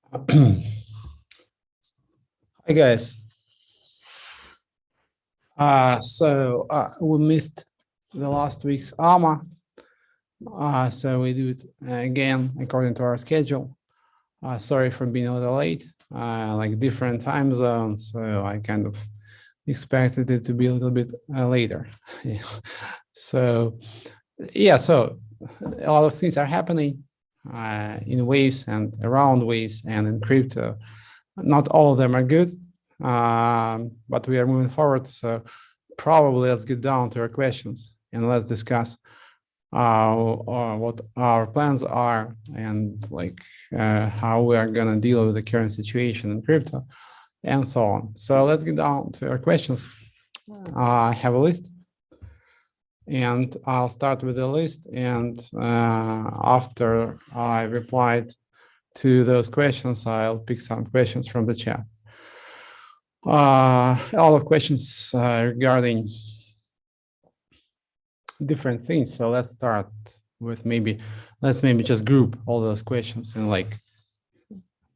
Hi guys. We missed the last week's AMA. So we do it again according to our schedule. Sorry for being a little late, like different time zones. So I kind of expected it to be a little bit later. So a lot of things are happening in waves and around waves and in crypto. Not all of them are good, but we are moving forward. So probably let's get down to our questions and let's discuss what our plans are and how we are going to deal with the current situation in crypto and so on. So let's get down to our questions. I have a list and I'll start with the list, and after I replied to those questions, I'll pick some questions from the chat. A lot of questions regarding different things. So let's start with let's maybe just group all those questions in like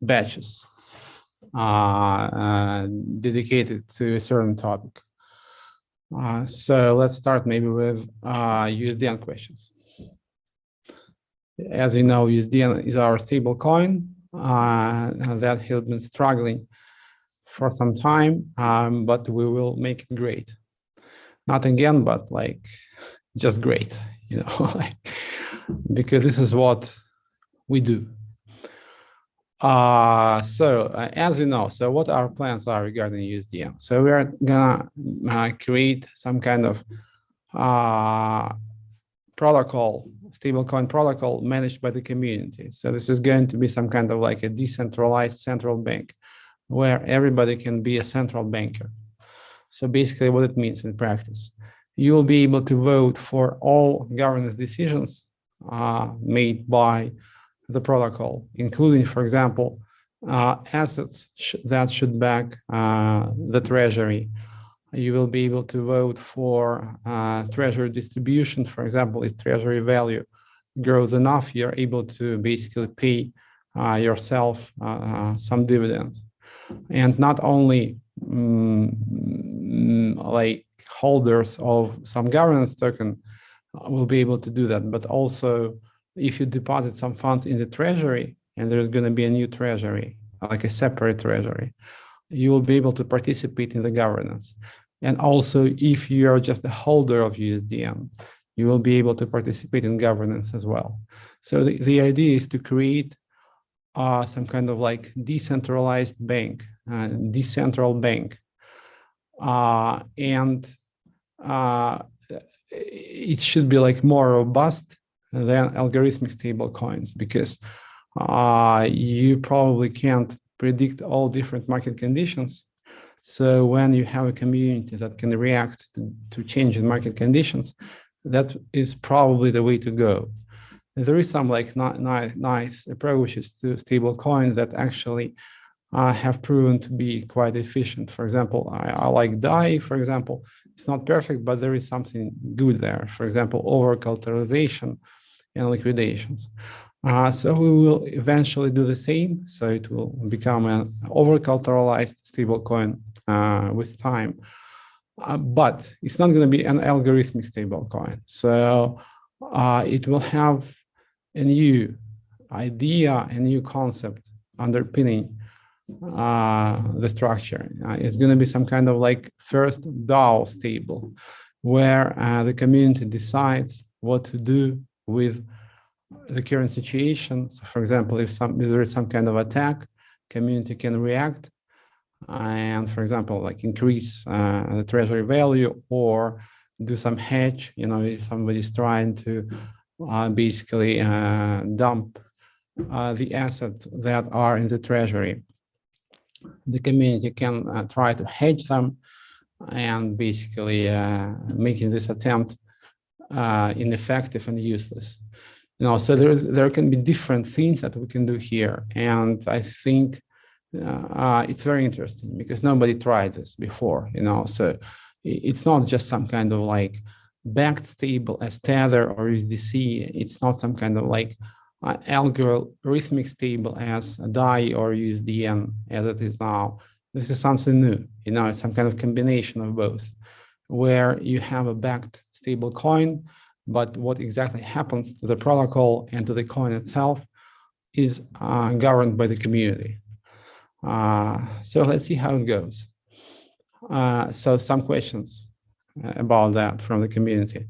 batches dedicated to a certain topic. So let's start maybe with USDN questions. As you know, USDN is our stable coin that has been struggling for some time, but we will make it great. Not again, but like just great, you know, because this is what we do. As you know, so what our plans are regarding USDN. So we are gonna create some kind of protocol, stablecoin protocol managed by the community. So this is going to be some kind of like a decentralized central bank where everybody can be a central banker. So basically what it means in practice, you will be able to vote for all governance decisions made by the protocol, including, for example, assets that should back the treasury. You will be able to vote for treasury distribution. For example, if treasury value grows enough, you're able to basically pay yourself some dividends. And not only like holders of some governance token will be able to do that, but also if you deposit some funds in the treasury and there's going to be a new treasury, like a separate treasury, you will be able to participate in the governance. And also if you are just a holder of USDN, you will be able to participate in governance as well. So the idea is to create some kind of like decentralized bank, decentral bank. It should be like more robust than algorithmic stable coins, because you probably can't predict all different market conditions. So when you have a community that can react to change in market conditions, that is probably the way to go. There is some like nice approaches to stable coins that actually have proven to be quite efficient. For example, I like DAI, for example. It's not perfect, but there is something good there. For example, over-collateralization and liquidations. So we will eventually do the same. So it will become an over-collateralized stablecoin with time. But it's not going to be an algorithmic stablecoin. So it will have a new idea, a new concept underpinning the structure. It's going to be some kind of like first DAO stable, where the community decides what to do with the current situation. So for example, if there is some kind of attack, community can react and, for example, like increase the treasury value or do some hedge. You know, if somebody's trying to basically dump the assets that are in the treasury, the community can try to hedge them and basically making this attempt ineffective and useless. You know, so there can be different things that we can do here, and I think it's very interesting because nobody tried this before. You know, so it's not just some kind of like backed stable as Tether or USDC. It's not some kind of like algorithmic stable as a DAI or USDN as it is now. This is something new, it's some kind of combination of both, where you have a backed stable coin, but what exactly happens to the protocol and to the coin itself is governed by the community. So let's see how it goes. So some questions about that from the community.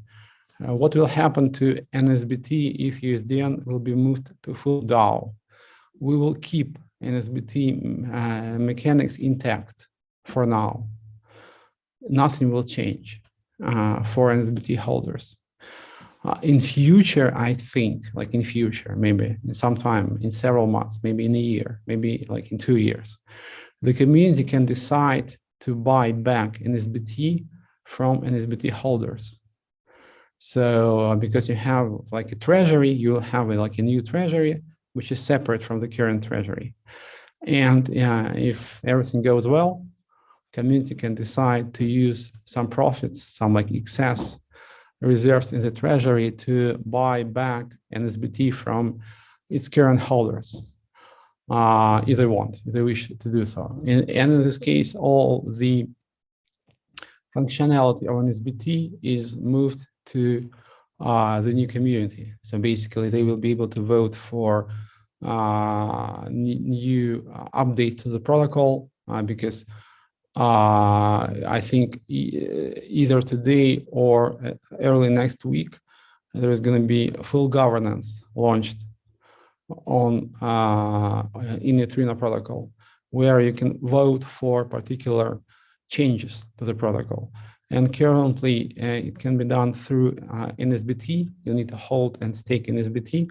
What will happen to NSBT if USDN will be moved to full DAO? We will keep NSBT mechanics intact for now. Nothing will change for NSBT holders. In future, I think, like in future, maybe sometime in several months, maybe in a year, maybe like in 2 years, the community can decide to buy back NSBT from NSBT holders. So because you have like a treasury, you'll have like a new treasury, which is separate from the current treasury. And if everything goes well, community can decide to use some profits, some like excess reserves in the treasury to buy back NSBT from its current holders, if they wish to do so. And in this case, all the functionality of NSBT is moved to the new community. So basically, they will be able to vote for new updates to the protocol because I think either today or early next week, there is going to be full governance launched on in Neutrino protocol, where you can vote for particular changes to the protocol. And currently, it can be done through NSBT. You need to hold and stake NSBT.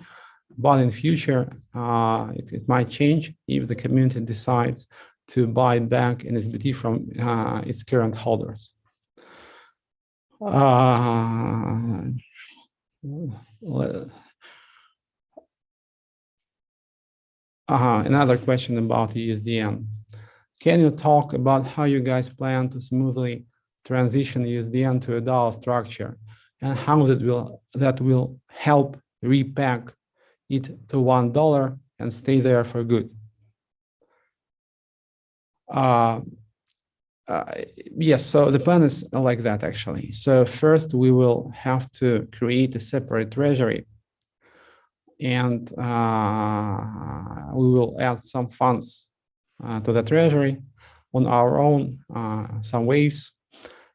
But in future, it might change if the community decides to buy back NSBT from its current holders. Another question about USDN. Can you talk about how you guys plan to smoothly transition USDN to a DAO structure and how that will help repack it to $1 and stay there for good? Yes, so the plan is like that actually. So first we will have to create a separate treasury, and we will add some funds to the treasury on our own, some waves,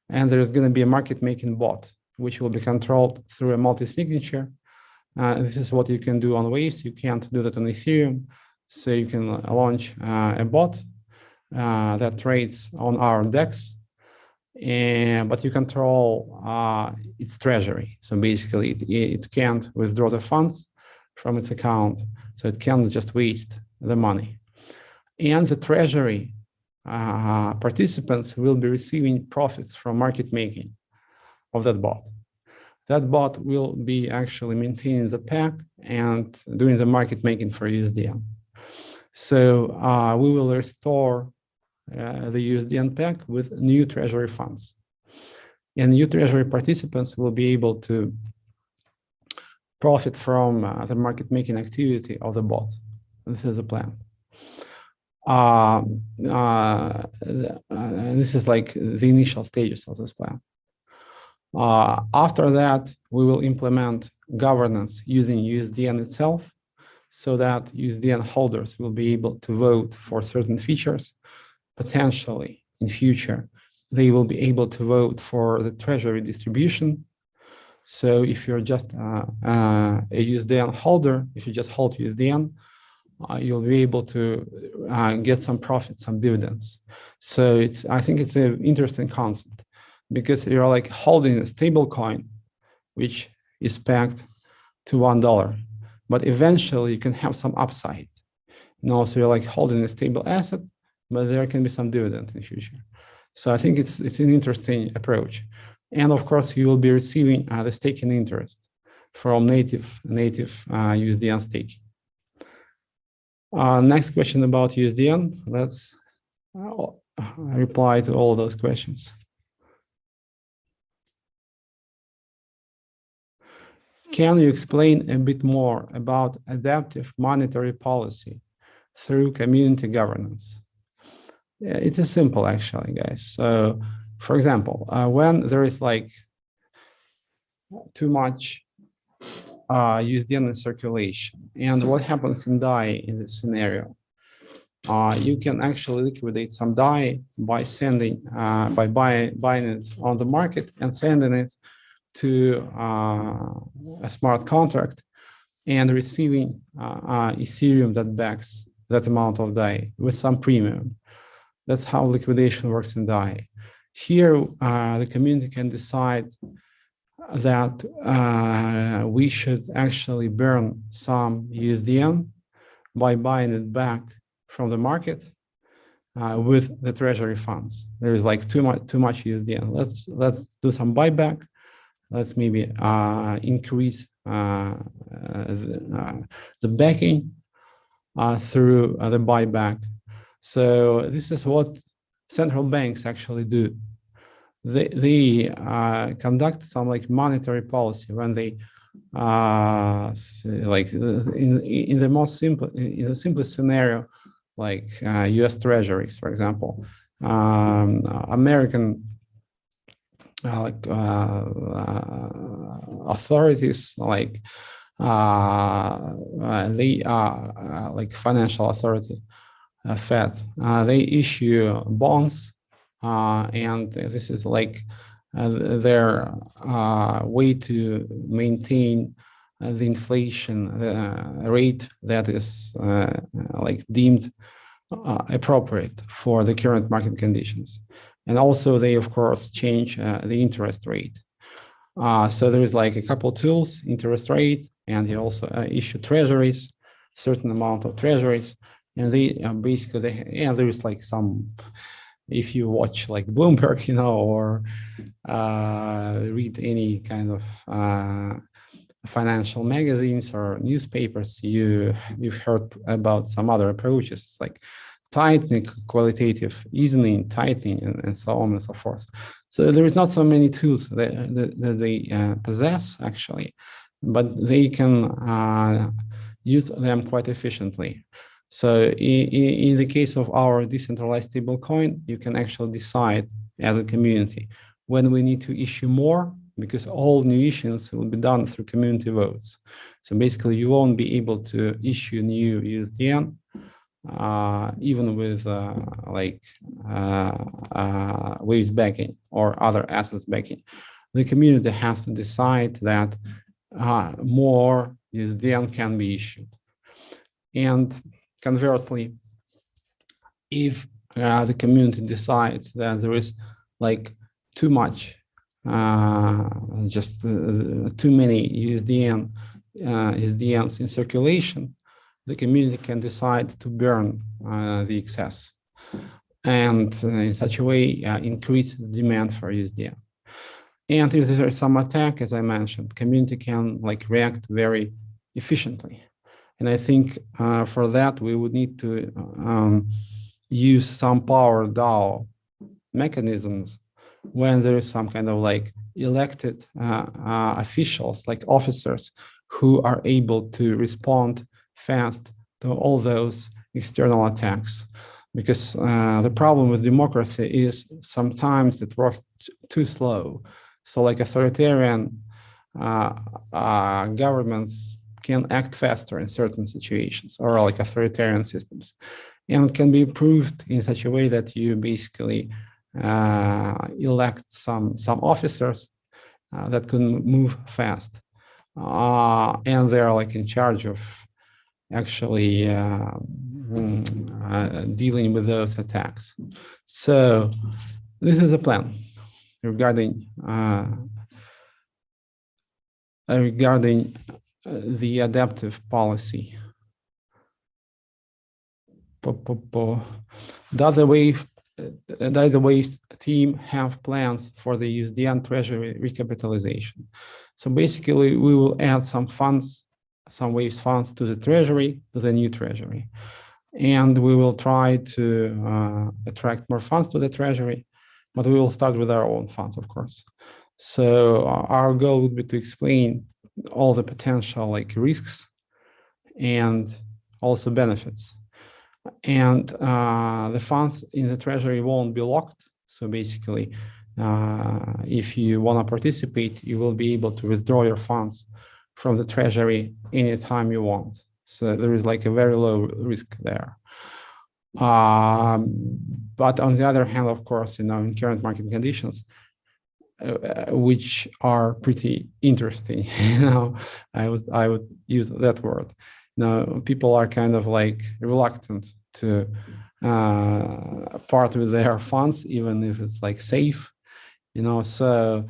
and there's going to be a market making bot which will be controlled through a multi-signature. This is what you can do on waves. You can't do that on Ethereum, so you can launch a bot that trades on our DEX, but you control its treasury. So basically, it can't withdraw the funds from its account, so it can't just waste the money. And the treasury participants will be receiving profits from market making of that bot. That bot will be actually maintaining the pack and doing the market making for USDN. So we will restore the USDN pack with new treasury funds. And new treasury participants will be able to profit from the market making activity of the bot. This is the plan. This is like the initial stages of this plan. After that, we will implement governance using USDN itself, so that USDN holders will be able to vote for certain features. Potentially, in future, they will be able to vote for the treasury distribution. So if you're just a USDN holder, if you just hold USDN, you'll be able to get some profits, some dividends. So I think it's an interesting concept, because you're like holding a stable coin, which is pegged to $1, but eventually you can have some upside. And also you're like holding a stable asset, but there can be some dividend in the future. So I think it's an interesting approach. And of course, you will be receiving the staking interest from native USDN staking. Next question about USDN. Let's reply to all those questions. Can you explain a bit more about adaptive monetary policy through community governance? Yeah, it's a simple actually, guys. So, for example, when there is like too much USDN in circulation, and what happens in DAI in this scenario? You can actually liquidate some DAI by sending, buying it on the market and sending it to a smart contract and receiving Ethereum that backs that amount of DAI with some premium. That's how liquidation works in DAI. Here, the community can decide that we should actually burn some USDN by buying it back from the market with the treasury funds. There is like too much USDN. Let's do some buyback. Let's maybe increase the backing through the buyback. So this is what central banks actually do. They conduct some like monetary policy when they like in the most simple, in the simplest scenario, like U.S. Treasuries, for example, American authorities like they like financial authority, Fed, they issue bonds, and this is like their way to maintain the inflation rate that is like deemed appropriate for the current market conditions. And also they, of course, change the interest rate. So there is like a couple tools, interest rate, and they also issue treasuries, certain amount of treasuries. And they basically, and there is like some, if you watch like Bloomberg, or read any kind of financial magazines or newspapers, you've heard about some other approaches. It's like tightening, qualitative easing, tightening, and so on and so forth. So there is not so many tools that they possess actually, but they can use them quite efficiently. So in the case of our decentralized stablecoin, you can actually decide as a community when we need to issue more, because all new issuance will be done through community votes. So basically, you won't be able to issue new USDN even with waves backing or other assets backing. The community has to decide that more USDN can be issued. And conversely, if the community decides that there is like too much, too many USDNs in circulation, the community can decide to burn the excess, and in such a way increase the demand for USDN. And if there is some attack, as I mentioned, community can like react very efficiently. And I think for that, we would need to use some power DAO mechanisms when there is some kind of like elected officials, like officers, who are able to respond fast to all those external attacks. Because the problem with democracy is sometimes it works too slow. So like authoritarian governments can act faster in certain situations, or like authoritarian systems. And it can be improved in such a way that you basically elect some officers that can move fast. And they're like in charge of actually dealing with those attacks. So this is a plan regarding the adaptive policy. Does the Waves team have plans for the USDN treasury recapitalization? So basically, we will add some funds, some Waves funds to the treasury, to the new treasury. And we will try to attract more funds to the treasury, but we will start with our own funds, of course. So our goal would be to explain all the potential like risks and also benefits. And the funds in the treasury won't be locked. So basically, if you want to participate, you will be able to withdraw your funds from the treasury anytime you want. So there is like a very low risk there. But on the other hand, of course, in current market conditions, which are pretty interesting, I would use that word. Now, people are kind of like reluctant to part with their funds, even if it's like safe, so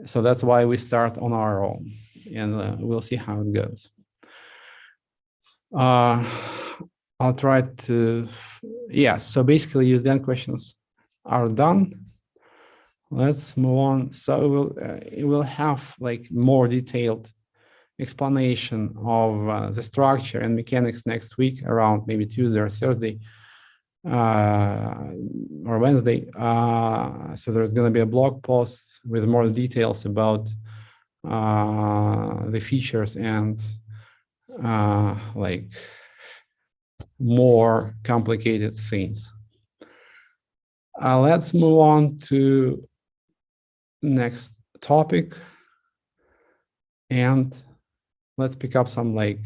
that's why we start on our own, and we'll see how it goes. I'll try to, so basically USDN questions are done. Let's move on. So it will have like more detailed explanation of the structure and mechanics next week around maybe Tuesday or Thursday or Wednesday. So there's going to be a blog post with more details about the features and like more complicated things. Let's move on to next topic, and let's pick up some like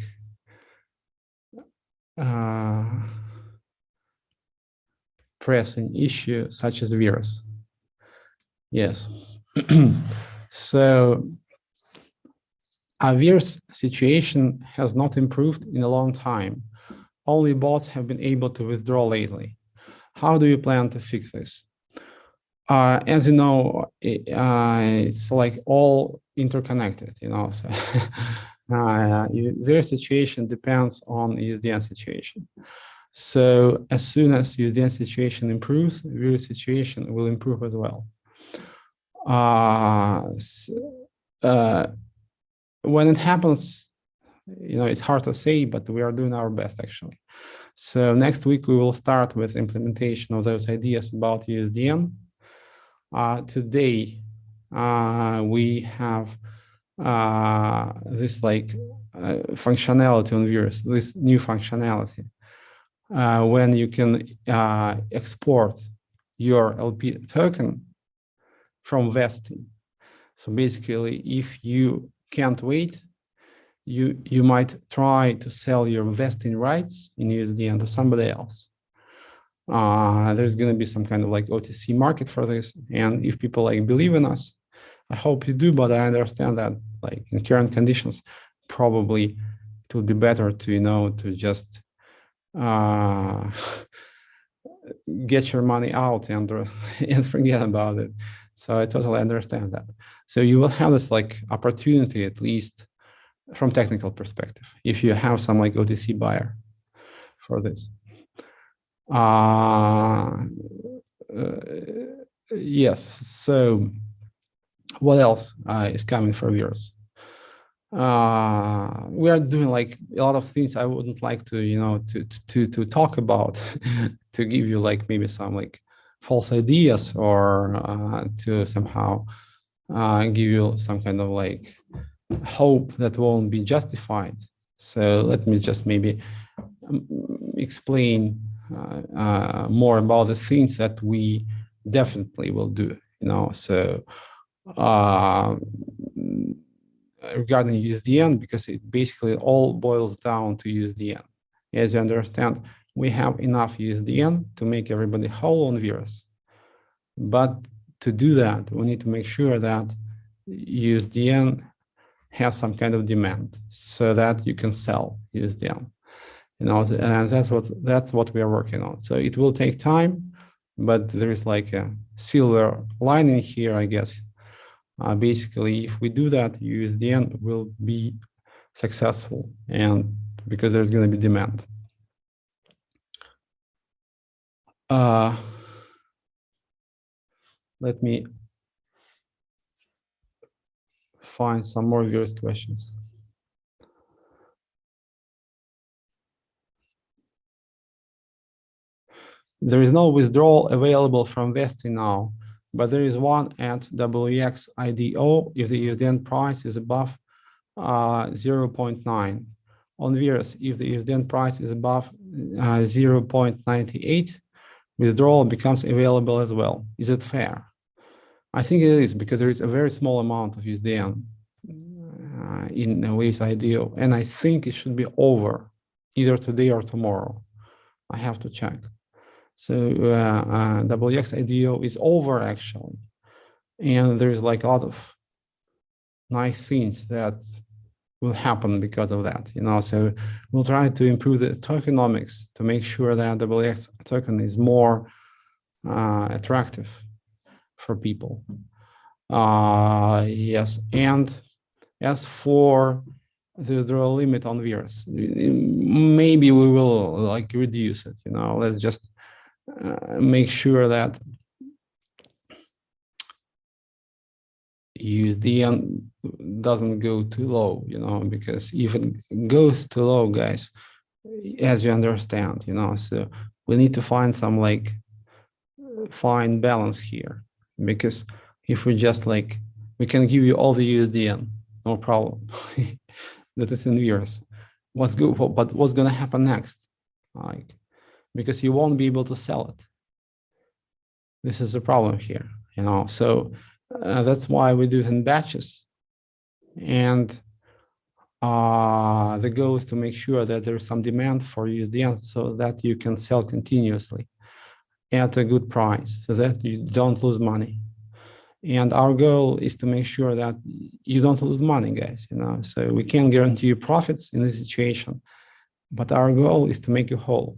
pressing issue such as Vires. Yes. So Vires situation has not improved in a long time. Only bots have been able to withdraw lately. How do you plan to fix this? As you know, it's like all interconnected, so their situation depends on USDN situation. So as soon as USDN situation improves, their situation will improve as well. When it happens, it's hard to say, but we are doing our best actually. So next week we will start with implementation of those ideas about USDN. Today we have this like functionality on Vires, this new functionality when you can export your LP token from vesting. So basically, if you can't wait, you might try to sell your vesting rights in USDN to somebody else. There's going to be some kind of like OTC market for this, and if people like believe in us, I hope you do, but I understand that like in current conditions, probably it would be better to to just get your money out and forget about it. So I totally understand that. So you will have this like opportunity, at least from technical perspective, if you have some like OTC buyer for this. Yes. So what else is coming for Vires? We are doing like a lot of things I wouldn't like to to talk about to give you like maybe some like false ideas or to somehow give you some kind of like hope that won't be justified. So let me just maybe explain more about the things that we definitely will do. So regarding USDN, because it basically all boils down to USDN. As you understand, we have enough USDN to make everybody whole on Vires. But to do that, we need to make sure that USDN has some kind of demand so that you can sell USDN. And that's what we are working on. So it will take time, but there is like a silver lining here, I guess. Basically, if we do that, USDN will be successful, and because there's going to be demand. Let me find some more viewers' questions. There is no withdrawal available from vesting now, but there is one at WX IDO if the USDN price is above 0.9. On Vires, if the USDN price is above 0.98, withdrawal becomes available as well. Is it fair? I think it is, because there is a very small amount of USDN in Waves IDO, and I think it should be over either today or tomorrow. I have to check. So WX IDO is over actually, and there's like a lot of nice things that will happen because of that, so we'll try to improve the tokenomics to make sure that WX token is more attractive for people. Yes, and as for the withdrawal limit on Vires, maybe we will like reduce it, let's just make sure that USDN doesn't go too low, because if it goes too low, guys, as you understand, so we need to find some like fine balance here, because if we just like, we can give you all the USDN, no problem, that is in Vires. But what's going to happen next? Like, because you won't be able to sell it. This is a problem here, so that's why we do it in batches. And the goal is to make sure that there's some demand for USDN so that you can sell continuously at a good price so that you don't lose money. And our goal is to make sure that you don't lose money, guys, so we can't guarantee you profits in this situation, but our goal is to make you whole.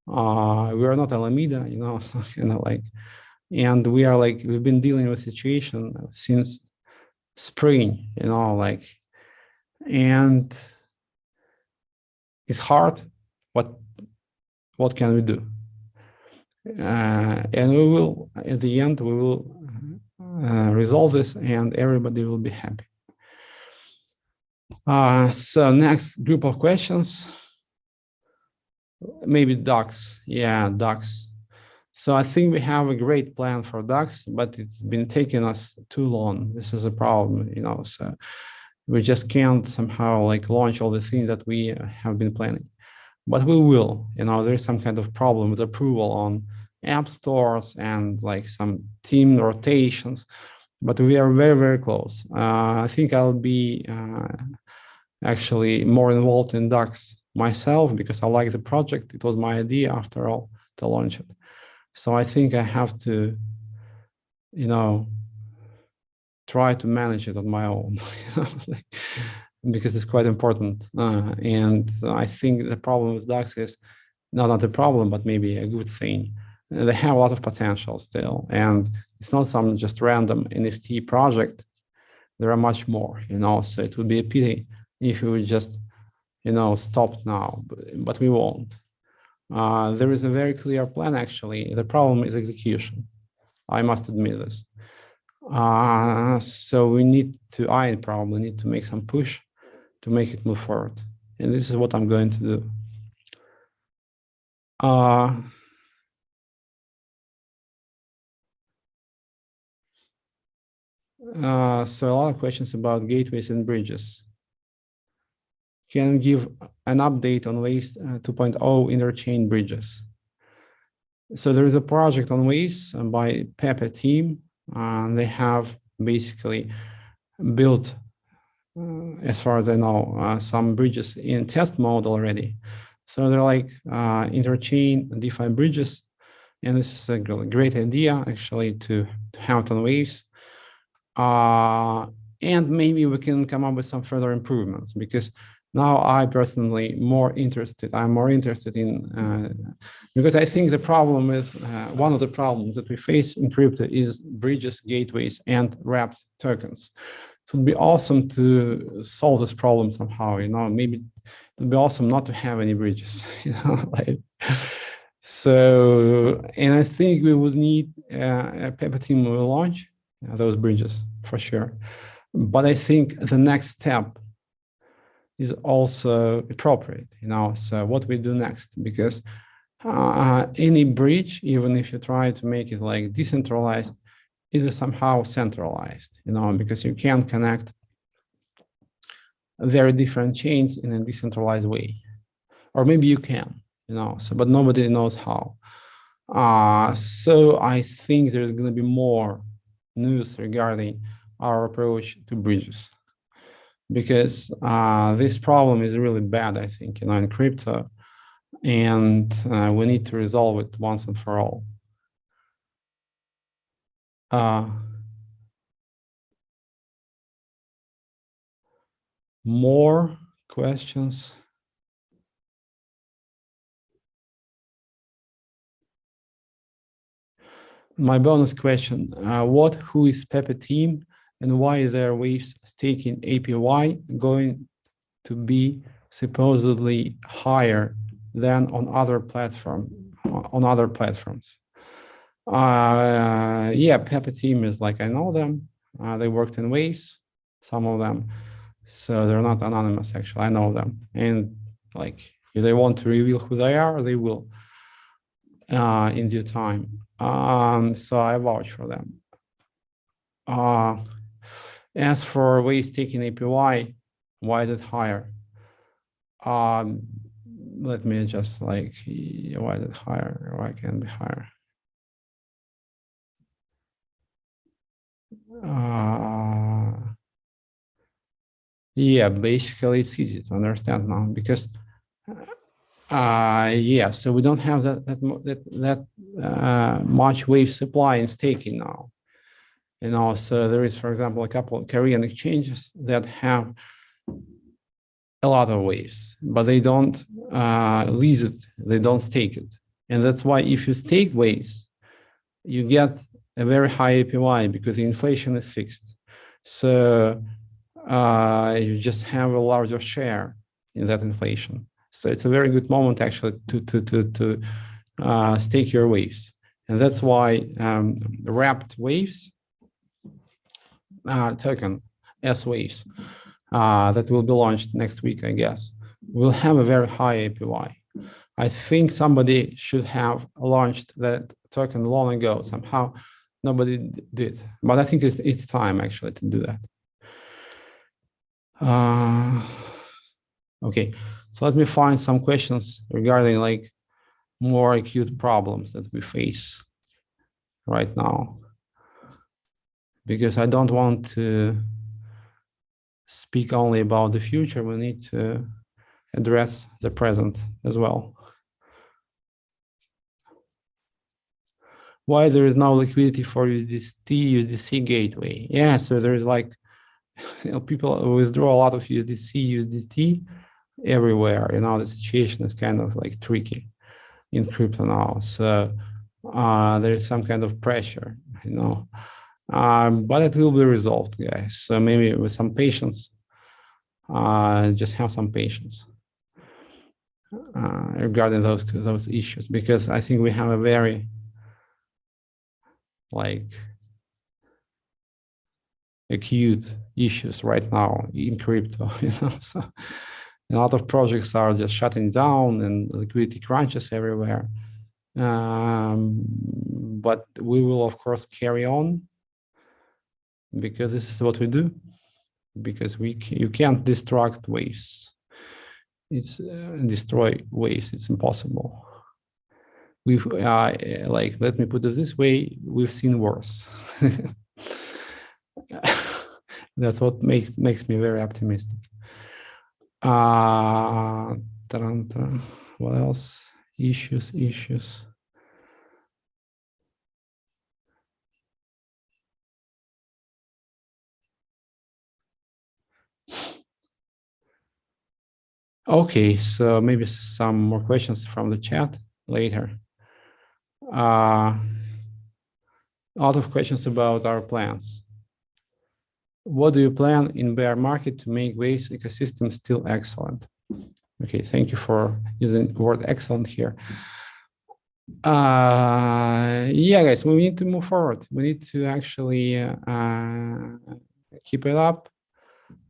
We are not Alameda, so, and we are like, we've been dealing with situation since spring, and it's hard. What can we do? And we will, at the end, we will resolve this and everybody will be happy. So next group of questions, maybe DOCs. Yeah, DOCs. So I think we have a great plan for DOCs, but it's been taking us too long. This is a problem, so we just can't somehow like launch all the things that we have been planning. But we will, there's some kind of problem with approval on app stores and like some team rotations, but we are very, very close. I think I'll be actually more involved in DOCs myself because I like the project. It was my idea after all to launch it. So I think I have to, try to manage it on my own because it's quite important. And I think the problem with DOCs is not a problem, but maybe a good thing. They have a lot of potential still, and it's not some just random NFT project. There are much more, so it would be a pity if we would just, stop now, but we won't. There is a very clear plan, actually. The problem is execution. I must admit this. So I probably need to make some push to make it move forward. And this is what I'm going to do. So a lot of questions about gateways and bridges. Can give an update on Waves 2.0 interchain bridges. So there is a project on Waves by Pepe team. They have basically built, as far as I know, some bridges in test mode already. So they're like interchain DeFi bridges. And this is a great idea, actually, to have it on Waves. And maybe we can come up with some further improvements, because now I'm more interested in, because I think the problem is, one of the problems that we face in crypto is bridges, gateways, and wrapped tokens. So it'd be awesome to solve this problem somehow, maybe it'd be awesome not to have any bridges, So, and I think we would need a Pepe team will launch those bridges for sure. But I think the next step is also appropriate, so what we do next, because any bridge, even if you try to make it like decentralized, is somehow centralized, because you can't connect very different chains in a decentralized way. Or maybe you can, so, but nobody knows how. So I think there's going to be more news regarding our approach to bridges, because this problem is really bad, I think, in crypto, and we need to resolve it once and for all. More questions? My bonus question, who is Pepe team, and why is their waves staking APY going to be supposedly higher than on other platforms? Yeah, Pepe team is like, I know them. They worked in waves, some of them. So they're not anonymous, actually. I know them. And like, if they want to reveal who they are, they will in due time. So I vouch for them. As for waves taking APY, why is it higher? Let me just why is it higher? Why can it be higher? Yeah, basically it's easy to understand now, because yeah, so we don't have that much wave supply in staking now. So there is, for example, a couple of Korean exchanges that have a lot of waves, but they don't lease it, they don't stake it. And that's why if you stake waves, you get a very high APY because the inflation is fixed. So you just have a larger share in that inflation. So it's a very good moment actually to stake your waves. And that's why wrapped waves token, S waves, that will be launched next week, I guess, will have a very high APY. I think somebody should have launched that token long ago. Somehow nobody did, but I think it's time actually to do that. Okay, so let me find some questions regarding like more acute problems that we face right now, because I don't want to speak only about the future. We need to address the present as well. Why there is no liquidity for USDC gateway? Yeah, so there's like, people withdraw a lot of USDT everywhere. The situation is kind of like tricky in crypto now. So there is some kind of pressure, but it will be resolved, guys. So maybe with some patience, just have some patience regarding those issues, because I think we have a very acute issues right now in crypto. So a lot of projects are just shutting down and liquidity crunches everywhere. But we will of course carry on, because this is what we do, because you can't destruct waves. It's destroy waves, it's impossible. We've let me put it this way, we've seen worse. That's what makes me very optimistic. What else? Issues. Okay, so maybe some more questions from the chat later. A lot of questions about our plans. What do you plan in bear market to make Waves ecosystem still excellent? Okay, thank you for using the word excellent here. Yeah, guys, we need to move forward. We need to actually keep it up.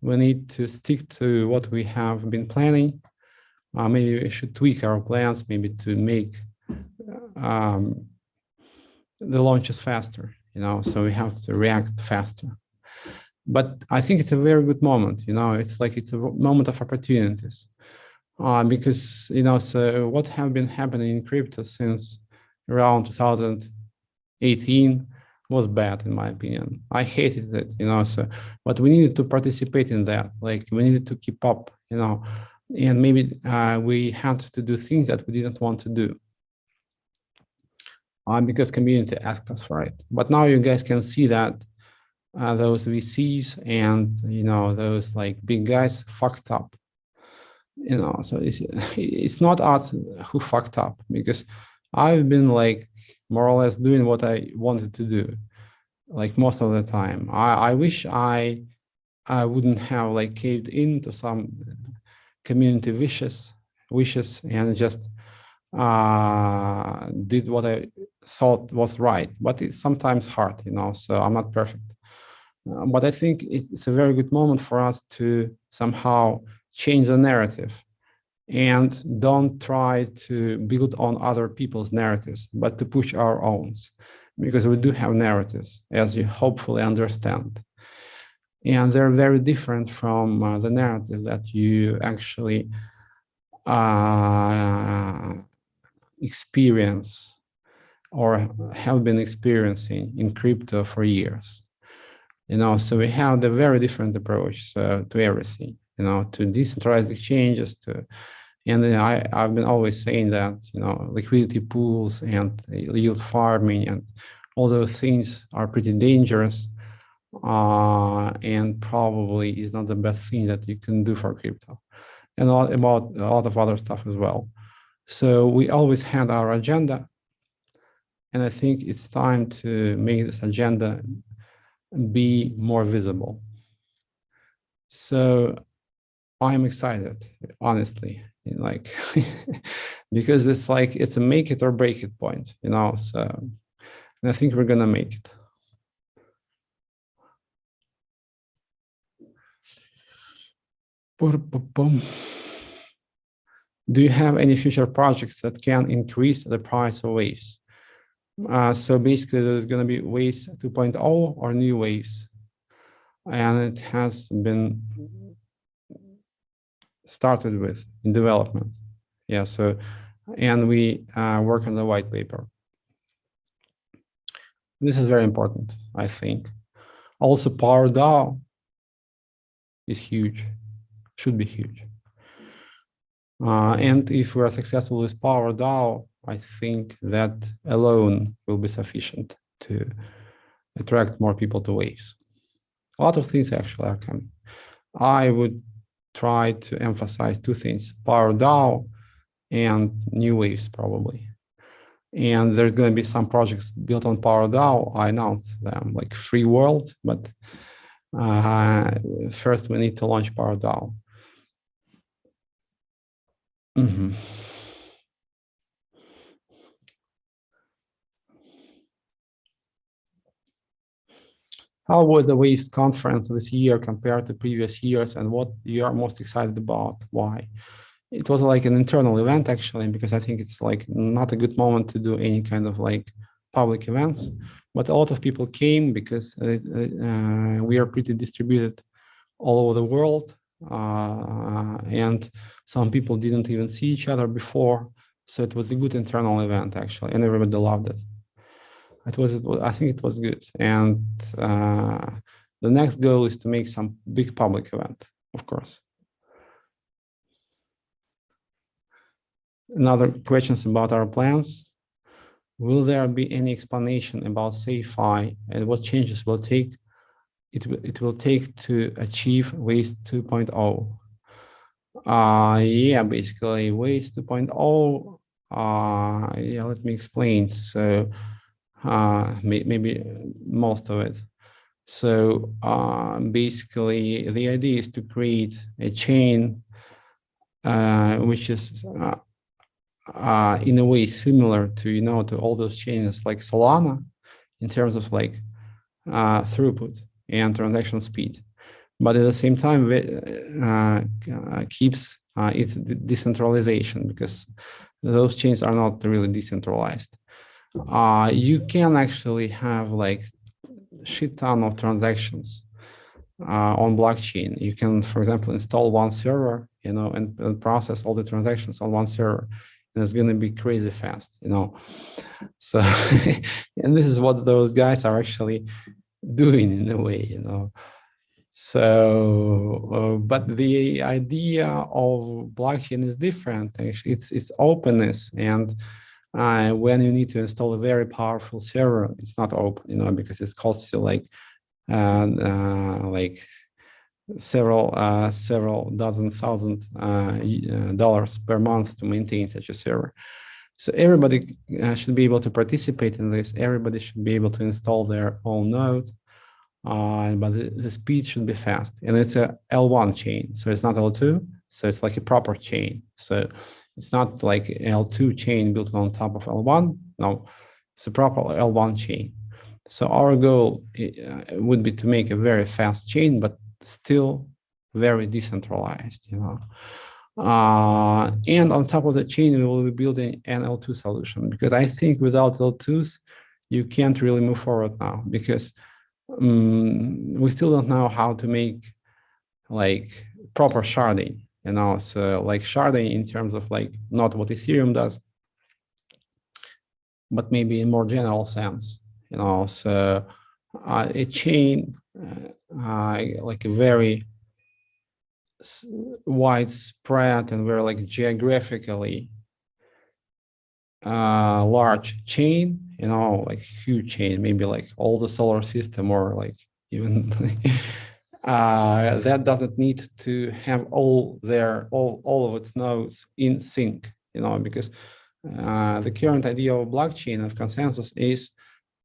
We need to stick to what we have been planning. Maybe we should tweak our plans, maybe to make the launches faster, so we have to react faster. But I think it's a very good moment. It's like it's a moment of opportunities. Because so what have been happening in crypto since around 2018 was bad in my opinion. I hated it, so but we needed to participate in that. Like we needed to keep up, and maybe we had to do things that we didn't want to do because community asked us for it. But now you guys can see that those VCs and those like big guys fucked up. So it's not us who fucked up, because I've been like more or less doing what I wanted to do, like most of the time. I wish I wouldn't have like caved into some community wishes and just did what I thought was right. But it's sometimes hard, so I'm not perfect. But I think it's a very good moment for us to somehow change the narrative and don't try to build on other people's narratives, but to push our own, because we do have narratives, as you hopefully understand. And they're very different from the narrative that you actually experience or have been experiencing in crypto for years. So we have a very different approach to everything, to decentralized exchanges, and I've been always saying that, liquidity pools and yield farming and all those things are pretty dangerous, and probably is not the best thing that you can do for crypto, and about a lot of other stuff as well. So we always had our agenda, and I think it's time to make this agenda be more visible. So I'm excited, honestly, like because it's a make it or break it point, so and I think we're gonna make it. Do you have any future projects that can increase the price of waves? So basically there's going to be waves 2.0 or new waves, and it has been started with in development. Yeah, so, and we work on the white paper. This is very important, I think. Also, Power DAO is huge, should be huge. And if we are successful with Power DAO, I think that alone will be sufficient to attract more people to waves. A lot of things actually are coming. I would try to emphasize two things: Power DAO and new waves, probably. And there's going to be some projects built on Power DAO. I announced them, like Free World, but first we need to launch Power DAO. Mm-hmm. How was the Waves conference this year compared to previous years, and what you are most excited about? Why? It was like an internal event, actually, because I think it's like not a good moment to do any kind of like public events. But a lot of people came because we are pretty distributed all over the world, and some people didn't even see each other before. So it was a good internal event, actually, and everybody loved it. I think it was good. And the next goal is to make some big public event, of course. Another questions about our plans. Will there be any explanation about SafeFi and what changes will it will take to achieve Waves 2.0? Yeah, basically Waves 2.0. Yeah, let me explain. So maybe most of it. So basically, the idea is to create a chain which is in a way similar to to all those chains like Solana in terms of like throughput and transaction speed, but at the same time keeps its decentralization, because those chains are not really decentralized. You can actually have like shit ton of transactions on blockchain. You can, for example, install one server, and process all the transactions on one server, and it's going to be crazy fast, So, and this is what those guys are actually doing in a way, So, but the idea of blockchain is different. Actually, it's openness, and when you need to install a very powerful server, it's not open, because it costs you like several dozen thousand dollars per month to maintain such a server. So everybody should be able to participate in this. Everybody should be able to install their own node. But the speed should be fast, and it's a L1 chain, so it's not L2, so it's like a proper chain. So it's not like L2 chain built on top of L1. No, it's a proper L1 chain. So our goal would be to make a very fast chain, but still very decentralized, and on top of the chain, we will be building an L2 solution, because I think without L2s, you can't really move forward now, because we still don't know how to make like proper sharding, so like sharding in terms of like not what Ethereum does, but maybe in more general sense, so a chain like a very widespread and very like geographically large chain, like huge chain, maybe like all the solar system, or like even that doesn't need to have all of its nodes in sync, because the current idea of blockchain of consensus is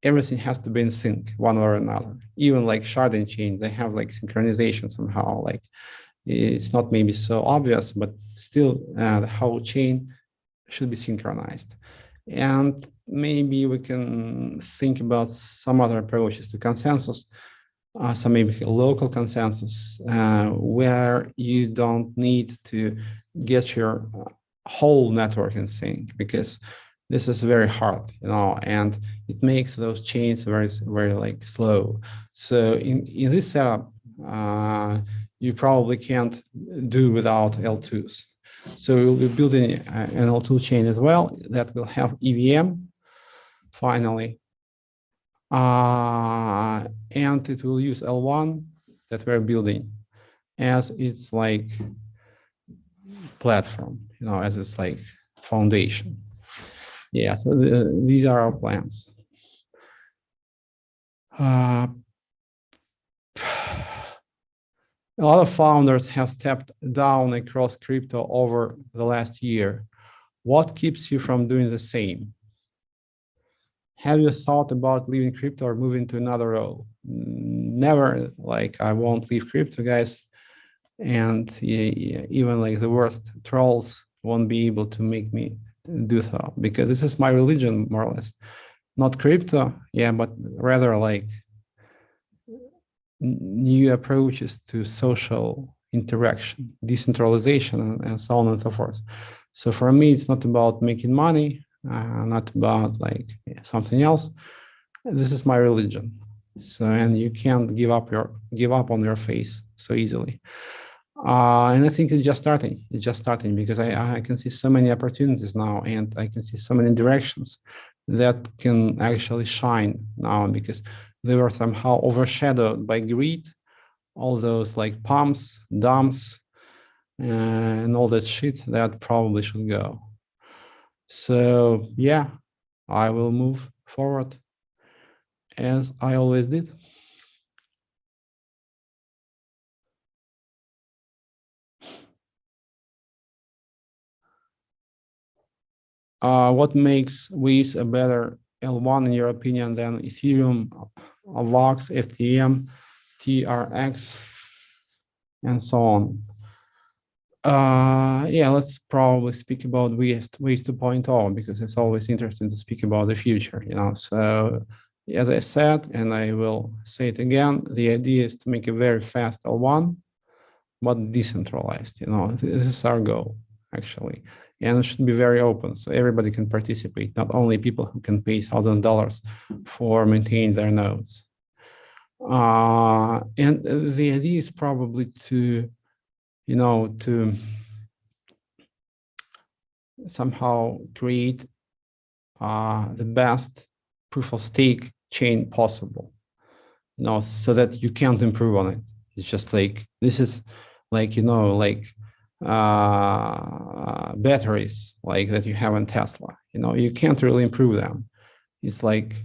everything has to be in sync one or another. Even like sharding chain, they have like synchronization somehow. Like it's not maybe so obvious, but still the whole chain should be synchronized. And maybe we can think about some other approaches to consensus, some maybe local consensus, where you don't need to get your whole network in sync, because this is very hard, and it makes those chains very, very like slow. So in this setup, you probably can't do without L2s. So we'll be building an L2 chain as well that will have EVM finally. And it will use L1 that we're building as its like platform, as its like foundation. Yeah, so these are our plans. A lot of founders have stepped down across crypto over the last year. What keeps you from doing the same? Have you thought about leaving crypto or moving to another role? Never. Like, I won't leave crypto, guys. And even like the worst trolls won't be able to make me do so, because this is my religion, more or less. Not crypto, yeah, but rather like new approaches to social interaction, decentralization, and so on and so forth. So for me, it's not about making money, not about like something else. This is my religion. So, and you can't give up on your faith so easily. And I think it's just starting. It's just starting, because I can see so many opportunities now, and I can see so many directions that can actually shine now, because they were somehow overshadowed by greed, all those like pumps, dumps, and all that shit that probably should go. So yeah, I will move forward as I always did. What makes Waves a better L1 in your opinion than Ethereum, Vox, FTM, TRX, and so on? Yeah, let's probably speak about Waves 2.0, because it's always interesting to speak about the future, So as I said, and I will say it again, the idea is to make a very fast L1, but decentralized, This is our goal, actually. And it should be very open, so everybody can participate, not only people who can pay $1,000 for maintaining their nodes. And the idea is probably to, to somehow create the best proof of stake chain possible, so that you can't improve on it. It's just like, this is like, batteries like that you have in Tesla, you can't really improve them. It's like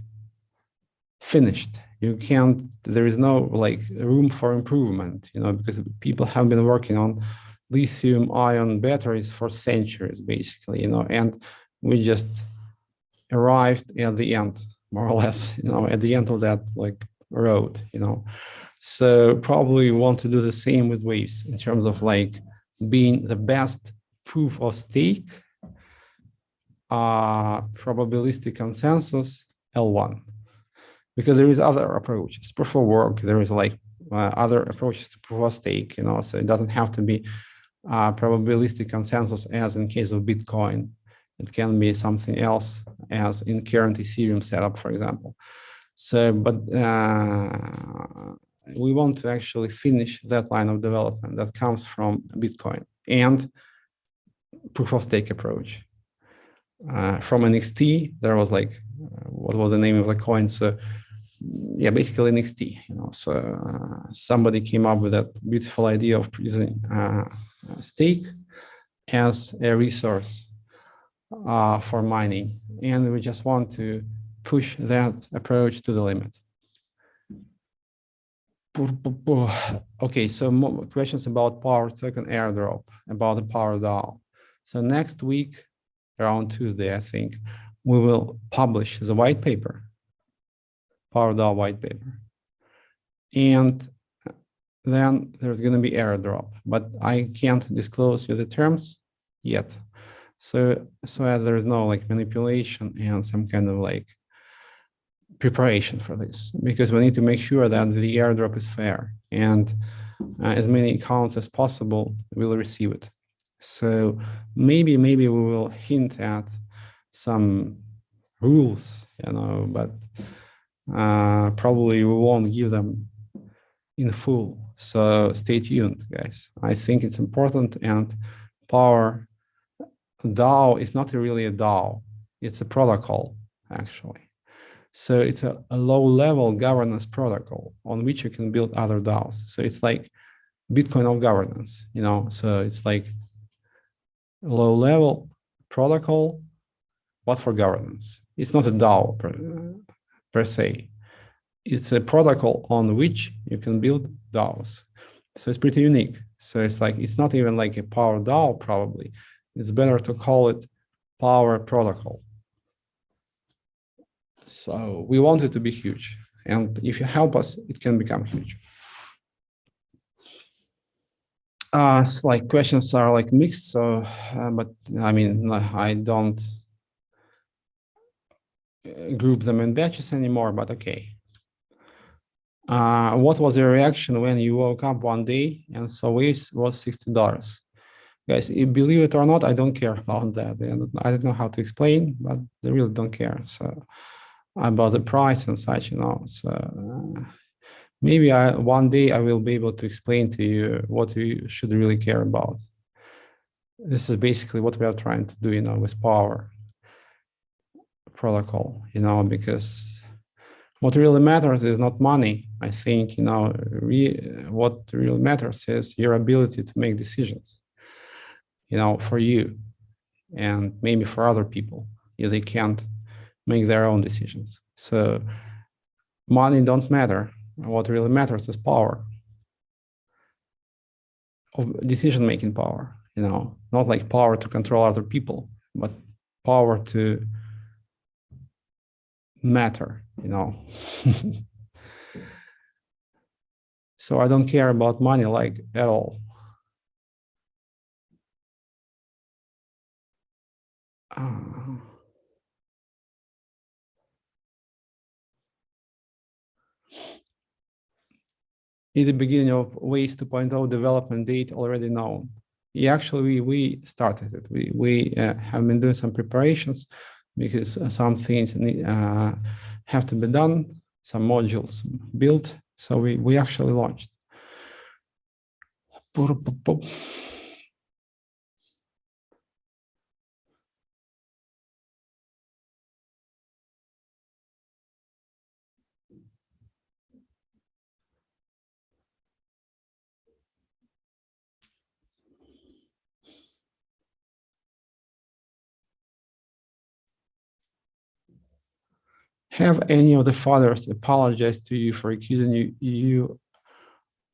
finished. You can't, there is no like room for improvement, because people have been working on lithium ion batteries for centuries, basically, and we just arrived at the end, more or less, at the end of that like road, So probably want to do the same with waves in terms of like being the best proof of stake, probabilistic consensus L1, because there is other approaches, proof of work. There is like other approaches to proof of stake, so it doesn't have to be probabilistic consensus as in case of Bitcoin. It can be something else as in current Ethereum setup, for example. So, but we want to actually finish that line of development that comes from Bitcoin and proof of stake approach. From NXT, there was like, what was the name of the coin? So yeah, basically NXT, so somebody came up with that beautiful idea of using stake as a resource for mining. And we just want to push that approach to the limit. Okay, so more questions about Power Token airdrop, about the Power DAO. So next week, around Tuesday, I think, we will publish the white paper, Power DAO white paper. And then there's going to be airdrop, but I can't disclose you the terms yet. So as there's no like manipulation and some kind of like preparation for this, because we need to make sure that the airdrop is fair and as many accounts as possible will receive it. So maybe we will hint at some rules, but probably we won't give them in full. So stay tuned, guys. I think it's important. And Power DAO is not really a DAO. It's a protocol, actually. So it's a low-level governance protocol on which you can build other DAOs. So it's like Bitcoin of governance, so it's like a low-level protocol, but for governance. It's not a DAO per se. It's a protocol on which you can build DAOs. So it's pretty unique. So it's like, it's not even like a Power DAO, probably. It's better to call it Power Protocol. So we want it to be huge. And if you help us, it can become huge. It's like questions are like mixed. So, but I mean, I don't group them in batches anymore, but okay. What was your reaction when you woke up one day and saw Waves was $60? Guys, believe it or not, I don't care about that. And I don't know how to explain, but I really don't care. So about the price and such, So maybe one day I will be able to explain to you what you should really care about. This is basically what we are trying to do, with Power Protocol, because what really matters is not money. I think, what really matters is your ability to make decisions, for you and maybe for other people if they can't make their own decisions. So money don't matter. What really matters is power, of decision-making power, not like power to control other people, but power to matter, So I don't care about money like at all. In the beginning of Waves 2.0 development date already known. Yeah, actually, we started it. We have been doing some preparations because some things have to be done, some modules built, So we actually launched. Have any of the fathers apologized to you for accusing you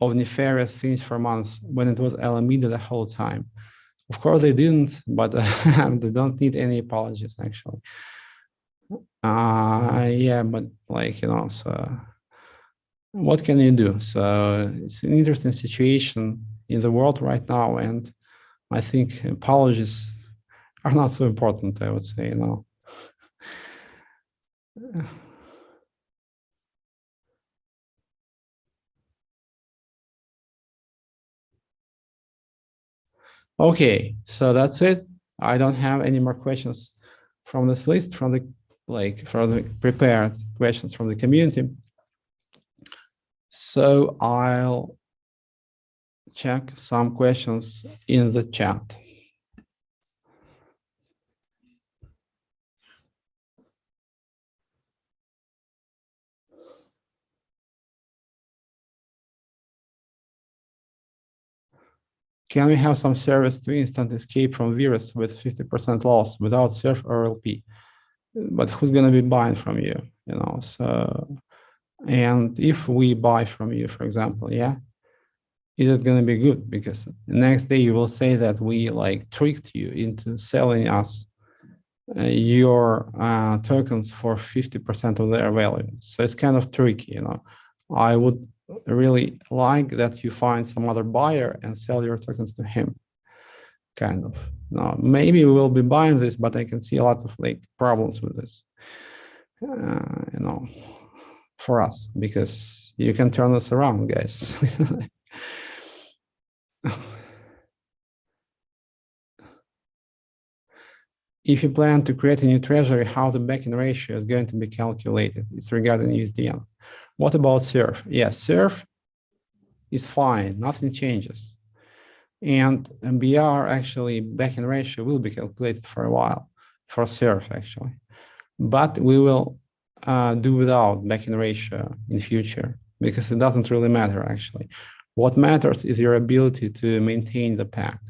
of nefarious things for months when it was Alameda the whole time? Of course they didn't, but they don't need any apologies actually. Yeah, but like, you know, so what can you do? So it's an interesting situation in the world right now, and I think apologies are not so important, I would say, you know. Okay, so that's it. I don't have any more questions from this list, from the prepared questions from the community. So I'll check some questions in the chat. Can we have some service to instant escape from Vires with 50% loss without surf or LP? But who's going to be buying from you, you know? So, and if we buy from you, for example, yeah, is it going to be good? Because the next day you will say that we like tricked you into selling us your tokens for 50% of their value. So it's kind of tricky, you know. I would really like that you find some other buyer and sell your tokens to him. Kind of. Now, maybe we will be buying this, but I can see a lot of like problems with this, you know, for us, because you can turn this around, guys. If you plan to create a new treasury, how the backing ratio is going to be calculated? It's regarding USDN. What about SURF? Yes, SURF is fine, nothing changes. And MBR actually backing ratio will be calculated for a while, for SURF actually. But we will do without backing ratio in future because it doesn't really matter actually. What matters is your ability to maintain the pack.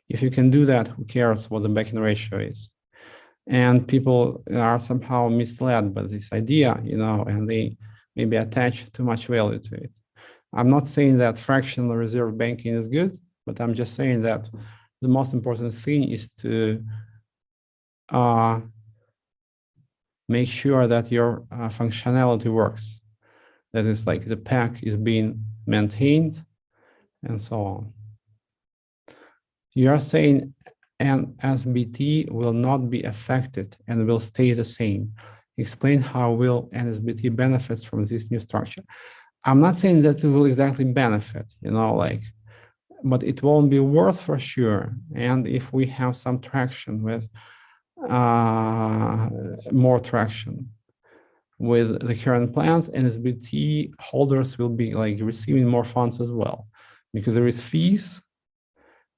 If you can do that, who cares what the backing ratio is? And people are somehow misled by this idea, you know, and they maybe attach too much value to it. I'm not saying that fractional reserve banking is good, but I'm just saying that the most important thing is to make sure that your functionality works. That is like the pack is being maintained and so on. You are saying NSBT will not be affected and will stay the same. Explain how will NSBT benefits from this new structure. I'm not saying that it will exactly benefit, you know, like, but it won't be worse for sure. And if we have some traction with more traction with the current plans, NSBT holders will be like receiving more funds as well, because there is fees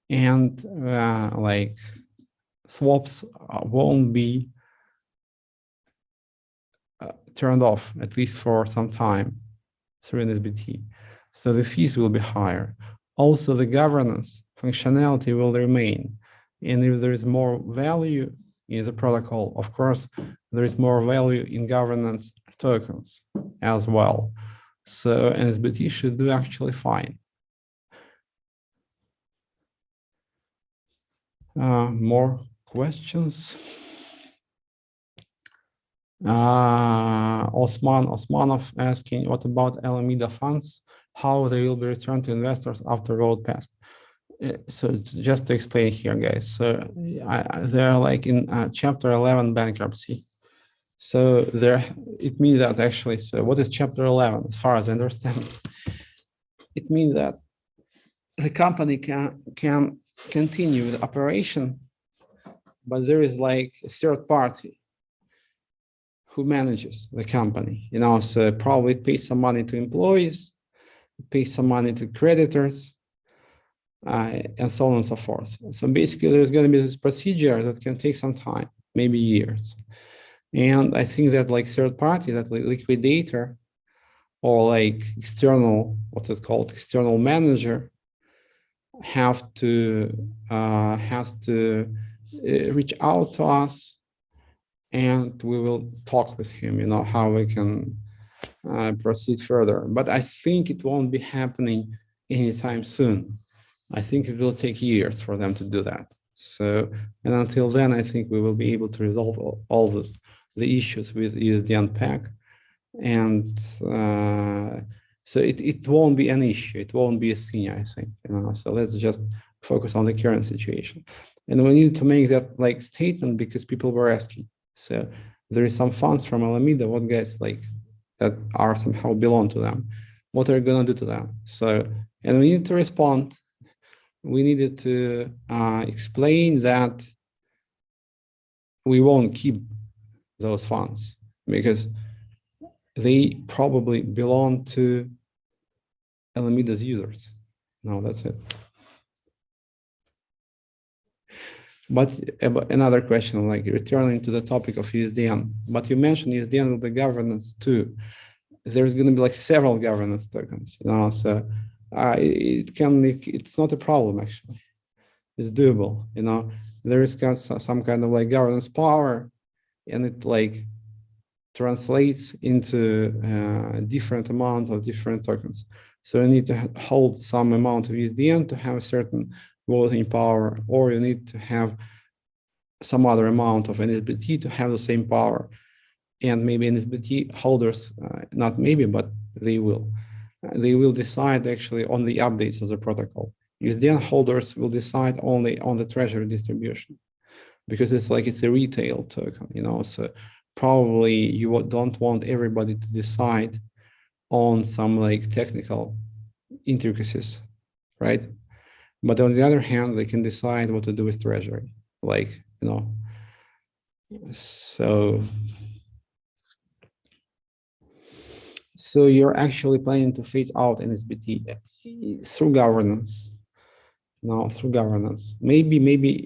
and like swaps won't be turned off, at least for some time, through NSBT. So the fees will be higher. Also, the governance functionality will remain. And if there is more value in the protocol, of course, there is more value in governance tokens as well. So NSBT should do actually fine. More questions? Osmanov asking, what about Alameda funds? How they will be returned to investors after road passed? So just to explain here, guys. So they're like in Chapter 11 bankruptcy. So it means that actually, so what is Chapter 11? As far as I understand, it means that the company can continue the operation, but there is like a third party who manages the company, so probably it pays some money to employees, it pays some money to creditors, and so on and so forth. So basically, there's going to be this procedure that can take some time, maybe years. And I think that like third party, that like liquidator or like external, what's it called, external manager, has to reach out to us, and we will talk with him, how we can proceed further. But I think it won't be happening anytime soon. I think it will take years for them to do that. So, and until then, I think we will be able to resolve all the issues with USDN pack. And so it won't be an issue. It won't be a thing, I think. So let's just focus on the current situation. And we need to make that like statement because people were asking. So there is some funds from Alameda, what guys like that are somehow belong to them. What are you gonna do to them? So, and we need to respond. We needed to explain that we won't keep those funds because they probably belong to Alameda's users. No, that's it. But another question, like returning to the topic of USDN, but you mentioned USDN will be governance too. There's going to be like several governance tokens, so it's not a problem actually. It's doable, there is some kind of like governance power, and it like translates into a different amount of different tokens. So you need to hold some amount of USDN to have a certain voting power, or you need to have some other amount of NSBT to have the same power. And maybe NSBT holders, not maybe, but they will decide actually on the updates of the protocol. USDN holders will decide only on the treasury distribution because it's a retail token, so probably you don't want everybody to decide on some like technical intricacies, right? But on the other hand, they can decide what to do with treasury, so you're actually planning to phase out NSBT through governance. Through governance. Maybe